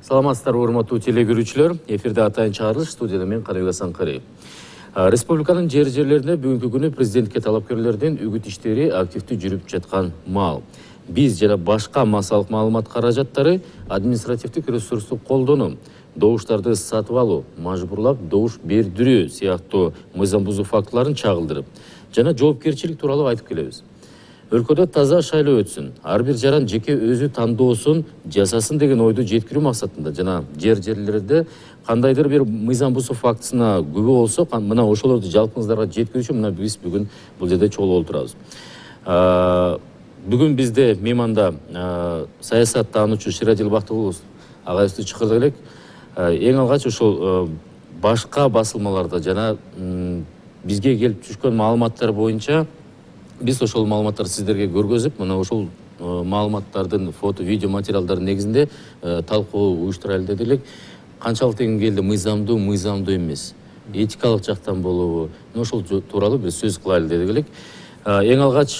Саламатсыздар, урматтуу телегөрүүчүлөр. Эфирде атайын чыгарылыш, студияда мен Каныбек Асанкарый. Республиканын жерлеринде бүгүнкү күнү президентке талапкерлердин үгүт иштери активдүү жүрүп жаткан маал. Биз жана башка массалык маалымат каражаттары административдик ресурсту колдонуу, добуштарды сатып алуу, мажбурлап добуш бердирүү сыяктуу мыйзам бузуу фактыларын чагылдырып, жана жоопкерчилик тууралуу айтып келебиз. Өлкөдө таза шайлоо өтсүн, ар бир жаран жеке өзү тандоосун жасасын деген ойду жеткирүү максатында жана жерлерде кандайдыр бир мыйзам бузуу фактысына күбө болсо, мына ошолорду жалпыңыздарга жеткирүү үчүн мына биз бүгүн бул жерде чогулуп отурабыз. Бүгүн бизде мейманда саясат таануучу Ширадил Бактыгул агайыбызды чакырдык элек. Эң алгач ошол башка басылмаларда жана бизге келип түшкөн маалыматтар боюнча биз ошол маалыматтарды сиздерге көргөзүп, мына ошол маалыматтардын фото, видео материалдардын негизинде талкуу уюштурайлы дедик. Канчалык деген келди мыйзамдуу, мыйзамдуу эмес, этикалык жактан болобу, ошол тууралуу бир сөз кылайлы дедик элек. Эң алгач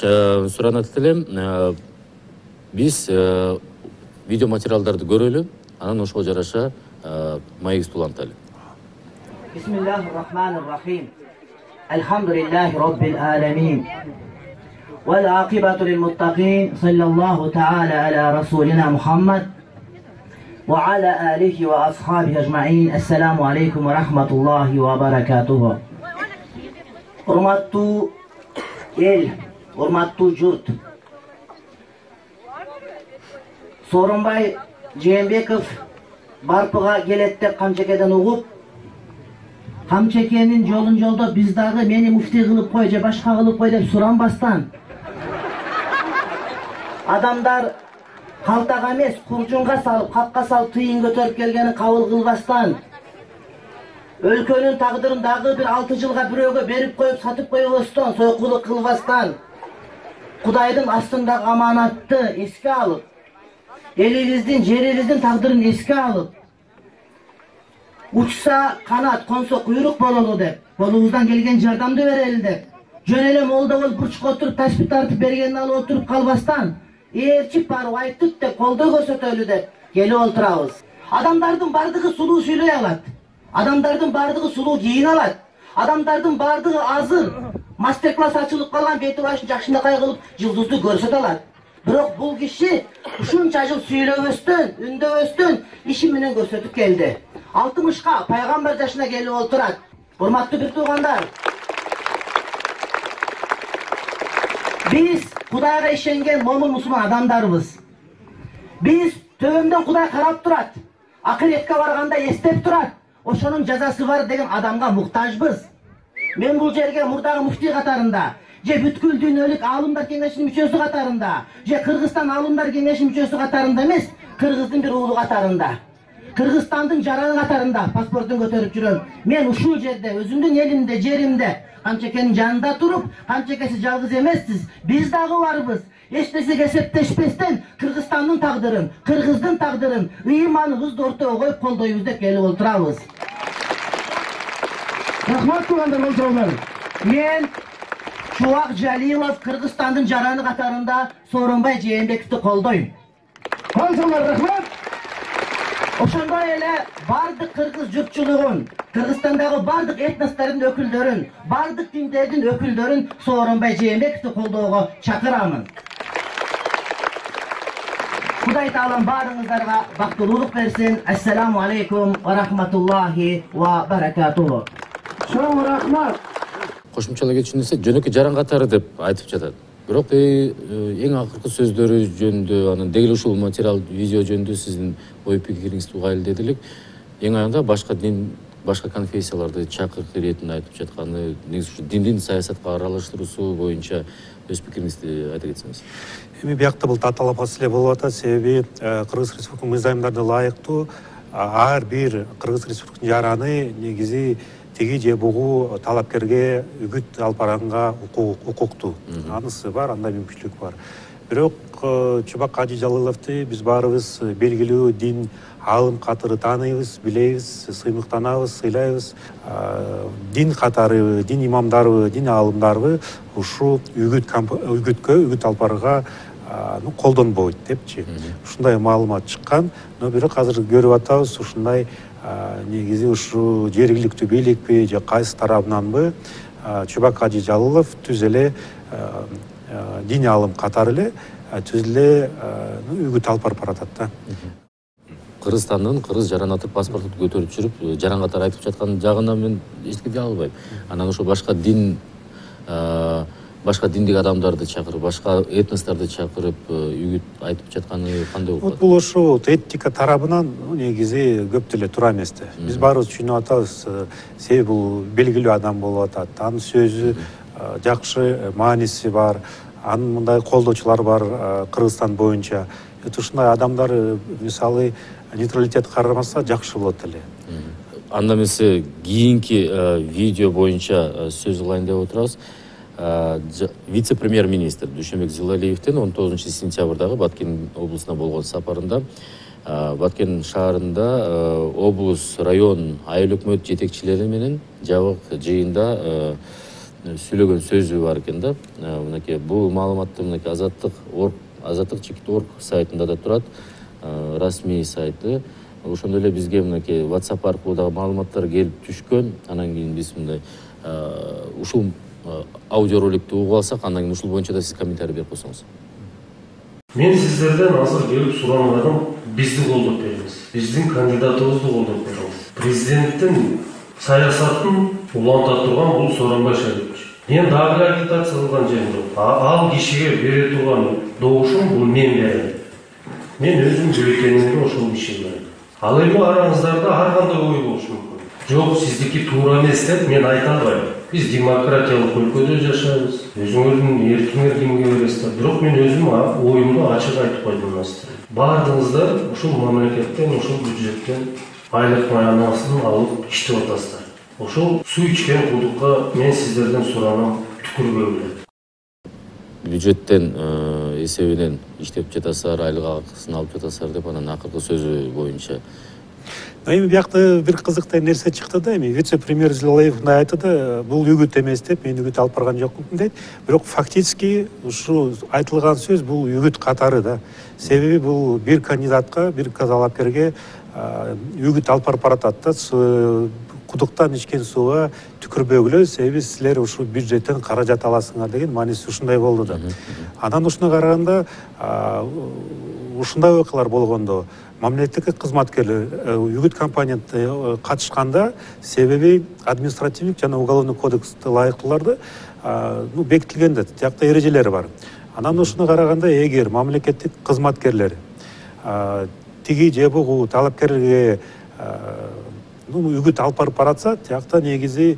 суранат элем, биз видео материалдарды көрөлү, анан ошого жараша маегибизди улантайлы. Бисмиллахир-рахманир-рахим. Алхамдулиллахи роббил аламин. والعاقبة للمتقين صلى الله تعالى على رسولنا محمد وعلى آله وأصحابه أجمعين. السلام عليكم ورحمة الله وبركاته. Урматтуу эл, урматтуу журт. Сооронбай Жээнбеков Барпыга келет деп Камчекеден угуп, Камчекенин жолун жолдоп биз дагы мени муфтий кылып кой же башка кылып кой деп суранбастан, адамдар калтага эмес куржунга салып, капка салып тыйын көтөрүп келгенин кабыл кылбастан, өлкөнүн тагдырын дагы бир 6 жылга бирөөгө берип коюп сатып койбостон, сойкулук кылбастан, Кудайдын астындагы аманатты эске алып, элибиздин, жерибиздин тагдырын эске алып, учса канат, консо куйрук бололу деп, колубуздан келген жардамды берели деп, жөн эле молдо болуп бурчка отуруп таспит тартып бергенин алып отуруп калбастан, ээрчип барып айттык деп, колдоо көрсөтөлү деп келип отурабыз. Адамдардын бардыгы сулуу сүйлөй алат, адамдардын бардыгы сулуу кийине алат, адамдардын бардыгы азыр мастер-класс ачылып калган бети башын жакшынакай кылып жылдызды көрсөтө алат. Бирок бул киши ушунча жыл сүйлөбөстөн, үндөбөстөн иши менен көрсөтүп келди. 60ка пайгамбар жашына келип отурат. Урматтуу бир туугандар, биз Кудайга ишенген момун мусулман адамдарбыз. Биз төбөмдөн Кудай карап турат, акыретке барганда эстеп турат, ошонун жазасы бар деген адамга муктажбыз. Мен бул жерге мурдагы муфтий катарында, же бүткүл дүйнөлүк аалымдар кеңешинин мүчөсү катарында, же Кыргызстан аалымдар кеңешинин мүчөсү катарында эмес, кыргыздын бир уулу катарында, Кыргызстандын жараны катарында паспортун көтөрүп жүрөм. Мен ушул жерде, өзүмдүн элимде, жеримде, Камчекенин жанында туруп, Камчекеси жалгыз эмессиз, биз дагы барбыз. Эч нерсеге эсептешпестен Кыргызстандын тагдырын, Кыргыздын тагдырын ыйманыбызды ортого коюп колдойбуз деп келип отурабыз. Рахмат туугандар, болчоңуздар. Мен Чубак Жалилов Кыргызстандын жараны катарында Сооронбай Жээнбековду колдойм. Болчоңуздар, рахмат. Ошондой эле бардык кыргыз журтчулугун, Кыргызстандагы бардык этностордун өкүлдөрүн, бардык диндердин өкүлдөрүн Сооронбай Жээнбековду колдоого чакырамын. Кудай таалам баарыңыздарга бактылуулук берсин. Ассаламу алейкум ва рахматуллахи ва баракатуху. Чоң рахмат. Кошумчалай кетчү нерсе жөнөкөй жаран катары деп айтып жатат. Бирок эң акыркы сөздөрү жөнүндө, анан дегеле ушул материал, видео жөнүндө сиздин ой пикириңизди угайлы дедик. Эң аягында башка дин, башка конфессияларды чакырык иретин айтып жатканы, негизи ушу диндин саясатка аралаштыруусу боюнча өз пикириңизди айта кетсеңиз. Эми биякта бул татаалап эле болуп атат, себеби Кыргыз Республикасынын мыйзамдарына ылайыктуу ар бир Кыргыз Республикасынын жараны негизи теги же бугу талапкерге үгүт алып барганга укуктуу. Анысы бар, андай мүмкүнчүлүк бар. Бирок Чубак Кажы Жалиловду биз баарыбыз белгилүү дин алым катары тааныйбыз, билебиз, сыймыктанабыз, сыйлайбыз. Дин катары, дин имамдарыбы, дин алымдарыбы ушу үгүткө, үгүт алып барууга колдонбойт депчи ушундай маалымат чыккан. Но бирок азыр көрүп атабыз ушундай негизи ушу жергиликтүү бийликпи же кайсы тарабынанбы Чубак Ажи Жалылов түз эле диний алым катары эле түз эле үгүт алып барып баратат да. Кыргызстандын кыргыз жаранатып паспортун көтөрүп жүрүп жаран катары айтып жаткан жагынан мен эчтеке албайм. Анан ошо башка диндик адамдарды чакырып, башка этносторду чакырып үгүт айтып жатканы кандай болуп калат? Бул ошо этика тарабынан негизи көп деле туура эмес да. Биз баарыбыз түшүнүп атабыз, себеби бул белгилүү адам болуп атат. Анын сөзү жакшы мааниси бар, анын мындай колдоочулары бар Кыргызстан боюнча. Ушундай адамдар мисалы нейтралитет карамаса жакшы болот эле. Анда эмесе кийинки видео боюнча сөз кылайын деп отурабыз. Вице-премьер-министр Дүйшөнбек Зилалиевдин 19 сентябрдагы Баткен облусуна болгон сапарында Баткен шаарында облус, район, айыл өкмөт жетекчилери менен жабык жыйында сүйлөгөн сөзү бар экен да. Мынакей бул маалыматты мынакей Азаттык чекит орг сайтында да турат, расмий сайты. Ошондой эле бизге мынакей WhatsApp аркылуу дагы маалыматтар келип түшкөн. Анан кийин биз мындай ушул аудиороликти угуп алсак, андан кийин ушул боюнча да сиз комментарий берип койсоңуз. Мен сиздерден азыр келип суранганым, бизди колдоп бериңиз. Биздин кандидатыбызды колдоп бериңиз. Президенттин саясатын уланта турган бул Сооронбай Шарипович. Мен дагы агитация кылган жерим жок. Ал кишиге бере турган добушум бул мен берем. Мен өзүм жүрөкенимди ошол кишиге берем. Ал эми араңыздарда ар кандай ой болушу мүмкүн. Жок, сиздики туура эмес деп мен айта албайм. Биз демократиялык өлкөдө жашайбыз. Өзүңөрдүн эркиңер кимге бересиздер. Бирок мен өзүм оюмду ачык айтып койдум сиздерге. Баардыгыңыздар ушул мамлекеттен, ушул бюджеттен айлык маянасынан алып иштеп атасыздар. Ошол суу ичкен кудукка мен сиздерден суранам, түкүрбөңүлөр. Бюджеттен эсебинен иштеп жатасыздар, айлык акысын алып жатасыздар деп анан акыркы сөзү боюнча. Эми биякта бир кызыктуу нерсе чыкты да, эми вице-премьер Зилалиев мындай айтты да, бул үгүт эмес деп, мен үгүт алып барган жокмун дейт. Бирок фактически ушу айтылган сөз бул үгүт катары да. Себеби бул бир кандидатка, бир талапкерге үгүт алып барып баратат да. Кудуктан ичкен сууга түкүрбөгүлө, себеби силер ушул бюджеттен каражат аласыңар деген мааниси ушундай болду да. Анан ушуна караганда ушундай окуялар болгондо мамлекеттик кызматкерлер үгүт кампаниясына катышканда, себеби административдик жана уголовный кодексте ылайыктууларды бекитилген да, тиякта эрежелери бар. Анан ушуна караганда эгер мамлекеттик кызматкерлер тиги же бугу талапкерге үгүт алып барып баратса, тиякта негизи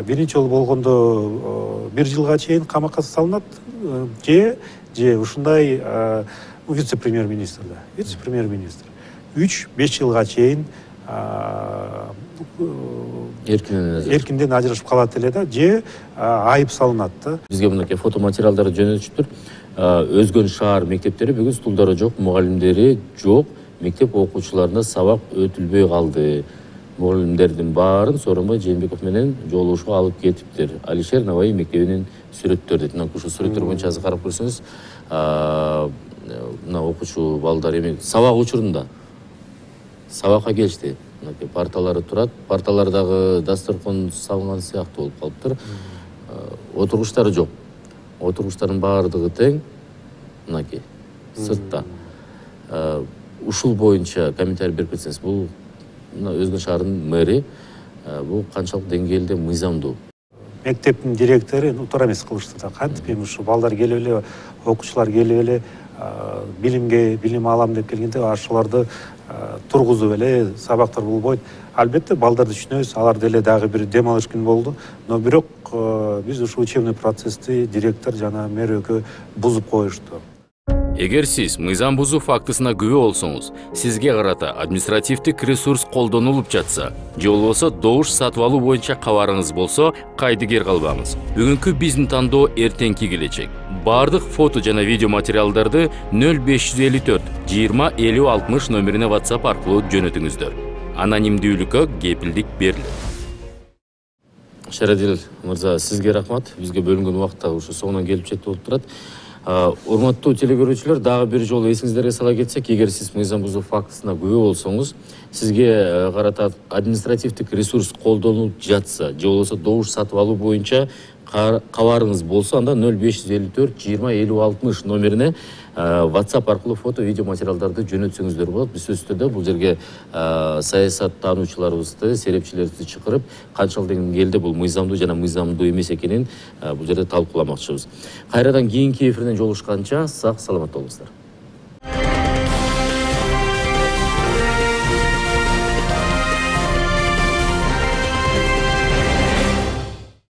биринчи жолу болгондо 1 жылга чейин камакка салынат, же ушундай вице-премьер-министр да, вице-премьер-министр 3-5 жылга чейин эркинден ажырашып калат эле да, же айып салынат да. Бизге мынакей фото материалдарды жөнөтүшүптүр. Өзгөн шаар мектептери бүгүн стулдары жок, мугалимдери жок, мектеп окуучуларына сабак өтүлбөй калды. Мугалимдердин баарын Сооронбай Жээнбеков менен жолугушууга алып кетиптир. Алишер Наваи мектебинин сүрөттөрү дейт. Ушул сүрөттөр боюнча азыр карап көрсөңүз, мына окуучу балдар эми сабак учурунда сабакка келишти. Мынакей парталары турат, парталар дагы дасторкон салынган сыяктуу болуп калыптыр. Отургучтары жок. Отургучтардын баардыгы тең, мынакей сыртта. Ушул боюнча комментарий берип кетсеңиз, бул Өзгөн шаарынын мэри, бул канчалык деңгээлде мыйзамдуу? Мектептин директору туура эмес кылышты да. Кантип эми ушу балдар келип эле, окуучулар келип эле билим алам деп келгенде ошолорду тургузуп эле сабактар болбойт. Албетте балдарды түшүнөбүз, алар деле дагы бир дем алыш күн болду. Но бирок биз ушул учебный процессти директор жана мэр экөө бузуп коюшту. Эгер сиз мыйзам бузуу фактысына күбө болсоңуз, сизге карата административдик ресурс колдонулуп жатса, же болбосо добуш сатып алуу боюнча кабарыңыз болсо, кайдыгер калбаңыз. Бүгүнкү биздин тандоо эртеңки келечек. Бардык фото жана видео материалдарды 0554 20 50 60 номерине WhatsApp аркылуу жөнөтүңүздөр. Анонимдүүлүккө кепилдик берилет. Шарадил мырза, сизге рахмат. Бизге бөлүнгөн убакта ушу соңуна келип жетип болуп турат. Урматтуу телекөрүүчүлөр, дагы бир жолу эсиңиздерге сала кетсек, эгер сиз мыйзам бузуу фактысына күбө болсоңуз, сизге карата административдик ресурс колдонулуп жатса, же болбосо добуш сатып алуу боюнча кабарыңыз болсо, анда 0554 20 50 60 номерине WhatsApp аркылуу фото, видео материалдарды жөнөтсөңүздөр болот. Биз сөз түрдө бул жерге саясаттануучуларыбызды, серепчилерибизди чакырып, канчалык деңгээлде бул мыйзамдуу жана мыйзамдуу эмес экенин бул жерде талкууламакчыбыз. Кайрадан кийинки эфирден жолугушканча сак саламат болуңуздар.